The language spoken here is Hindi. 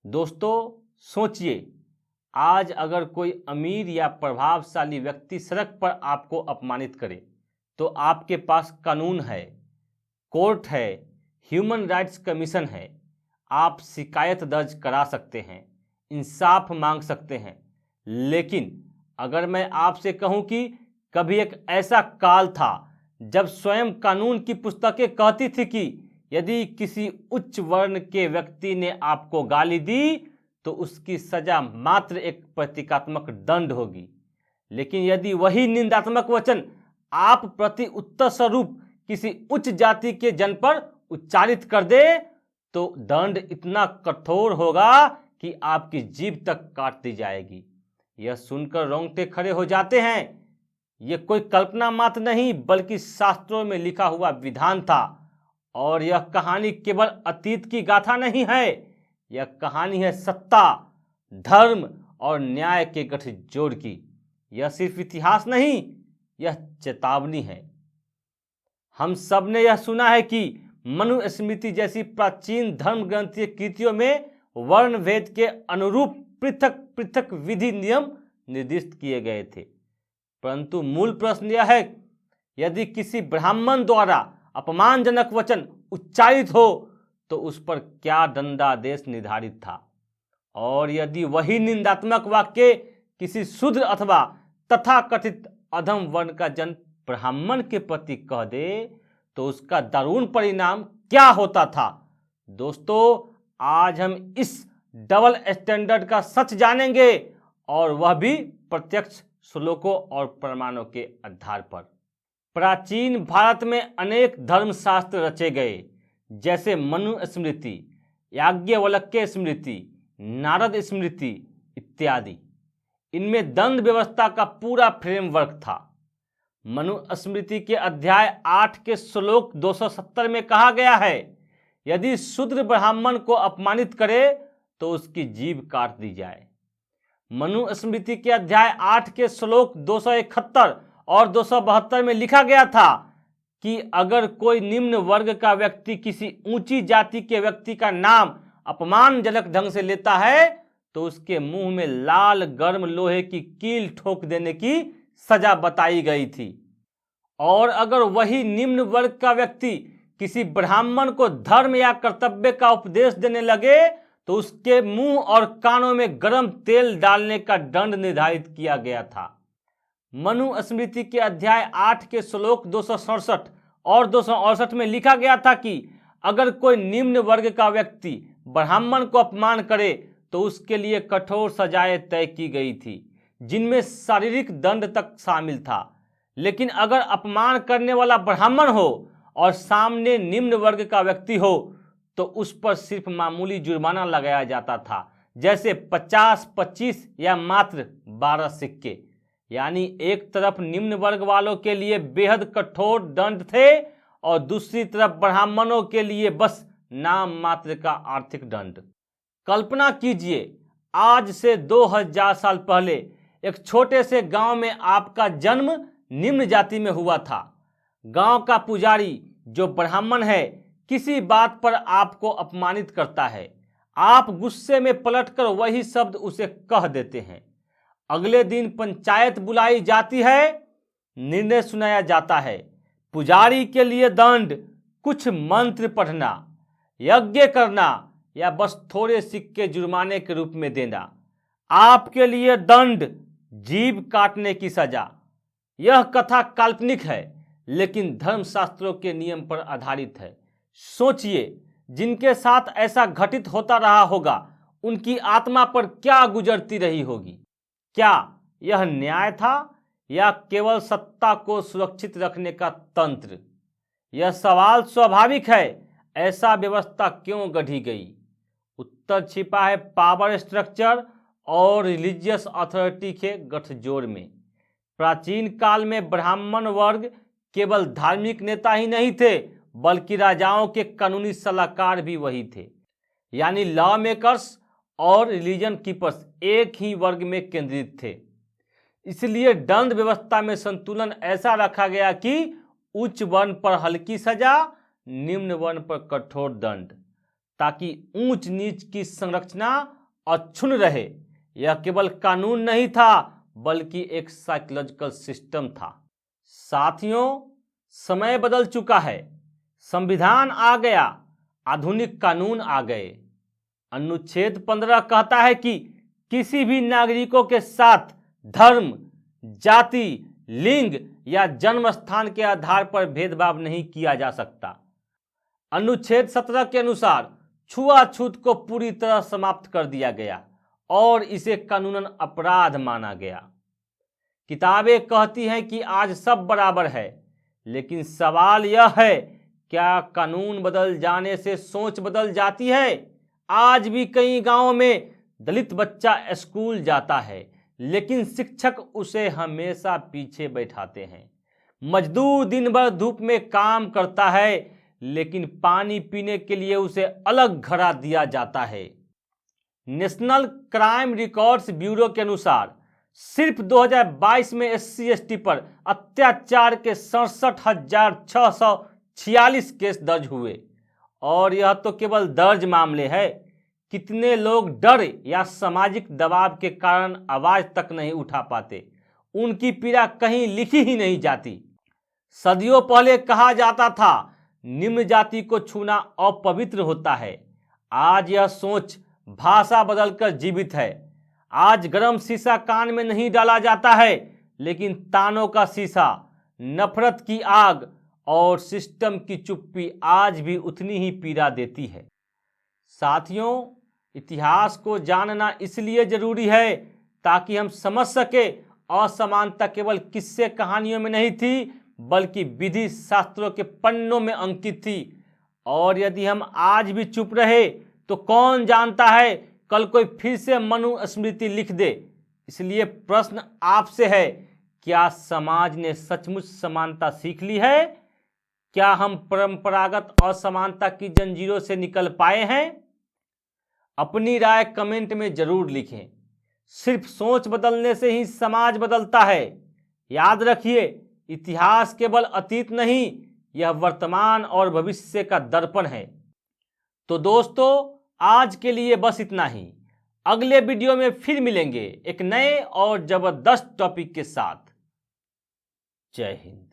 दोस्तों सोचिए, आज अगर कोई अमीर या प्रभावशाली व्यक्ति सड़क पर आपको अपमानित करे तो आपके पास कानून है, कोर्ट है, ह्यूमन राइट्स कमीशन है। आप शिकायत दर्ज करा सकते हैं, इंसाफ मांग सकते हैं। लेकिन अगर मैं आपसे कहूं कि कभी एक ऐसा काल था जब स्वयं कानून की पुस्तकें कहती थी कि यदि किसी उच्च वर्ण के व्यक्ति ने आपको गाली दी तो उसकी सजा मात्र एक प्रतीकात्मक दंड होगी, लेकिन यदि वही निंदात्मक वचन आप प्रति उत्तर स्वरूप किसी उच्च जाति के जन पर उच्चारित कर दे तो दंड इतना कठोर होगा कि आपकी जीभ तक काट दी जाएगी। यह सुनकर रोंगटे खड़े हो जाते हैं। यह कोई कल्पना मात्र नहीं बल्कि शास्त्रों में लिखा हुआ विधान था। और यह कहानी केवल अतीत की गाथा नहीं है, यह कहानी है सत्ता, धर्म और न्याय के गठजोड़ की। यह सिर्फ इतिहास नहीं, यह चेतावनी है। हम सब ने यह सुना है कि मनुस्मृति जैसी प्राचीन धर्म ग्रंथीय कृतियों में वर्ण भेद के अनुरूप पृथक पृथक विधि नियम निर्दिष्ट किए गए थे। परंतु मूल प्रश्न यह है, यदि किसी ब्राह्मण द्वारा अपमानजनक वचन उच्चारित हो तो उस पर क्या दंडादेश निर्धारित था? और यदि वही निंदात्मक वाक्य किसी शूद्र अथवा तथाकथित अधम वर्ण का जन ब्राह्मण के प्रति कह दे तो उसका दारुण परिणाम क्या होता था? दोस्तों, आज हम इस डबल स्टैंडर्ड का सच जानेंगे, और वह भी प्रत्यक्ष श्लोकों और प्रमाणों के आधार पर। प्राचीन भारत में अनेक धर्मशास्त्र रचे गए, जैसे मनुस्मृति, याज्ञवल्क्य स्मृति, नारद स्मृति इत्यादि। इनमें दंड व्यवस्था का पूरा फ्रेमवर्क था। मनुस्मृति के अध्याय 8 के श्लोक 270 में कहा गया है, यदि शूद्र ब्राह्मण को अपमानित करे तो उसकी जीभ काट दी जाए। मनुस्मृति के अध्याय 8 के श्लोक 271 और 272 में लिखा गया था कि अगर कोई निम्न वर्ग का व्यक्ति किसी ऊंची जाति के व्यक्ति का नाम अपमानजनक ढंग से लेता है तो उसके मुंह में लाल गर्म लोहे की कील ठोक देने की सजा बताई गई थी। और अगर वही निम्न वर्ग का व्यक्ति किसी ब्राह्मण को धर्म या कर्तव्य का उपदेश देने लगे तो उसके मुंह और कानों में गर्म तेल डालने का दंड निर्धारित किया गया था। मनुस्मृति के अध्याय 8 के श्लोक 267 और 268 में लिखा गया था कि अगर कोई निम्न वर्ग का व्यक्ति ब्राह्मण को अपमान करे तो उसके लिए कठोर सजाएं तय की गई थी, जिनमें शारीरिक दंड तक शामिल था। लेकिन अगर अपमान करने वाला ब्राह्मण हो और सामने निम्न वर्ग का व्यक्ति हो तो उस पर सिर्फ मामूली जुर्माना लगाया जाता था, जैसे 50, 25 या मात्र 12 सिक्के। यानी एक तरफ निम्न वर्ग वालों के लिए बेहद कठोर दंड थे और दूसरी तरफ ब्राह्मणों के लिए बस नाम मात्र का आर्थिक दंड। कल्पना कीजिए, आज से 2000 साल पहले एक छोटे से गांव में आपका जन्म निम्न जाति में हुआ था। गांव का पुजारी जो ब्राह्मण है किसी बात पर आपको अपमानित करता है। आप गुस्से में पलटकर वही शब्द उसे कह देते हैं। अगले दिन पंचायत बुलाई जाती है, निर्णय सुनाया जाता है। पुजारी के लिए दंड कुछ मंत्र पढ़ना, यज्ञ करना या बस थोड़े सिक्के जुर्माने के रूप में देना। आपके लिए दंड जीभ काटने की सजा। यह कथा काल्पनिक है लेकिन धर्मशास्त्रों के नियम पर आधारित है। सोचिए, जिनके साथ ऐसा घटित होता रहा होगा उनकी आत्मा पर क्या गुजरती रही होगी। क्या यह न्याय था या केवल सत्ता को सुरक्षित रखने का तंत्र? यह सवाल स्वाभाविक है, ऐसा व्यवस्था क्यों गढ़ी गई? उत्तर छिपा है पावर स्ट्रक्चर और रिलीजियस अथॉरिटी के गठजोड़ में। प्राचीन काल में ब्राह्मण वर्ग केवल धार्मिक नेता ही नहीं थे बल्कि राजाओं के कानूनी सलाहकार भी वही थे। यानी लॉ मेकर्स और रिलीजन कीपर्स एक ही वर्ग में केंद्रित थे। इसलिए दंड व्यवस्था में संतुलन ऐसा रखा गया कि उच्च वर्ण पर हल्की सजा, निम्न वर्ण पर कठोर दंड। ताकि ऊंच नीच की संरचना अक्षुण्ण रहे। यह केवल कानून नहीं था बल्कि एक साइकोलॉजिकल सिस्टम था। साथियों, समय बदल चुका है, संविधान आ गया, आधुनिक कानून आ गए। अनुच्छेद 15 कहता है कि किसी भी नागरिकों के साथ धर्म, जाति, लिंग या जन्म स्थान के आधार पर भेदभाव नहीं किया जा सकता। अनुच्छेद 17 के अनुसार छुआछूत को पूरी तरह समाप्त कर दिया गया और इसे कानूनन अपराध माना गया। किताबें कहती हैं कि आज सब बराबर है, लेकिन सवाल यह है, क्या कानून बदल जाने से सोच बदल जाती है? आज भी कई गांवों में दलित बच्चा स्कूल जाता है, लेकिन शिक्षक उसे हमेशा पीछे बैठाते हैं। मजदूर दिन भर धूप में काम करता है, लेकिन पानी पीने के लिए उसे अलग घड़ा दिया जाता है। नेशनल क्राइम रिकॉर्ड्स ब्यूरो के अनुसार सिर्फ 2022 में SC/ST पर अत्याचार के 67,646 केस दर्ज हुए। और यह तो केवल दर्ज मामले हैं। कितने लोग डर या सामाजिक दबाव के कारण आवाज तक नहीं उठा पाते, उनकी पीड़ा कहीं लिखी ही नहीं जाती। सदियों पहले कहा जाता था निम्न जाति को छूना अपवित्र होता है। आज यह सोच भाषा बदलकर जीवित है। आज गर्म शीशा कान में नहीं डाला जाता है, लेकिन तानों का शीशा, नफरत की आग और सिस्टम की चुप्पी आज भी उतनी ही पीड़ा देती है। साथियों, इतिहास को जानना इसलिए जरूरी है ताकि हम समझ सके असमानता केवल किस्से कहानियों में नहीं थी, बल्कि विधि शास्त्रों के पन्नों में अंकित थी। और यदि हम आज भी चुप रहे तो कौन जानता है कल कोई फिर से मनुस्मृति लिख दे। इसलिए प्रश्न आपसे है, क्या समाज ने सचमुच समानता सीख ली है? क्या हम परंपरागत असमानता की जंजीरों से निकल पाए हैं? अपनी राय कमेंट में जरूर लिखें। सिर्फ सोच बदलने से ही समाज बदलता है। याद रखिए, इतिहास केवल अतीत नहीं, यह वर्तमान और भविष्य का दर्पण है। तो दोस्तों, आज के लिए बस इतना ही। अगले वीडियो में फिर मिलेंगे एक नए और जबरदस्त टॉपिक के साथ। जय हिंद।